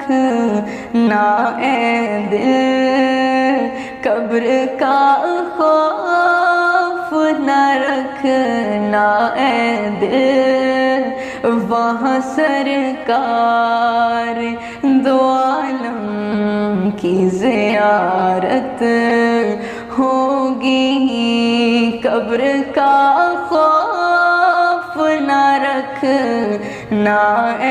रख ना ए दिल, कब्र का खौफ न रखना ए दिल, वहाँ सरकार दो आलम की ज़ियारत होगी। कब्र का खौफ न रखना ए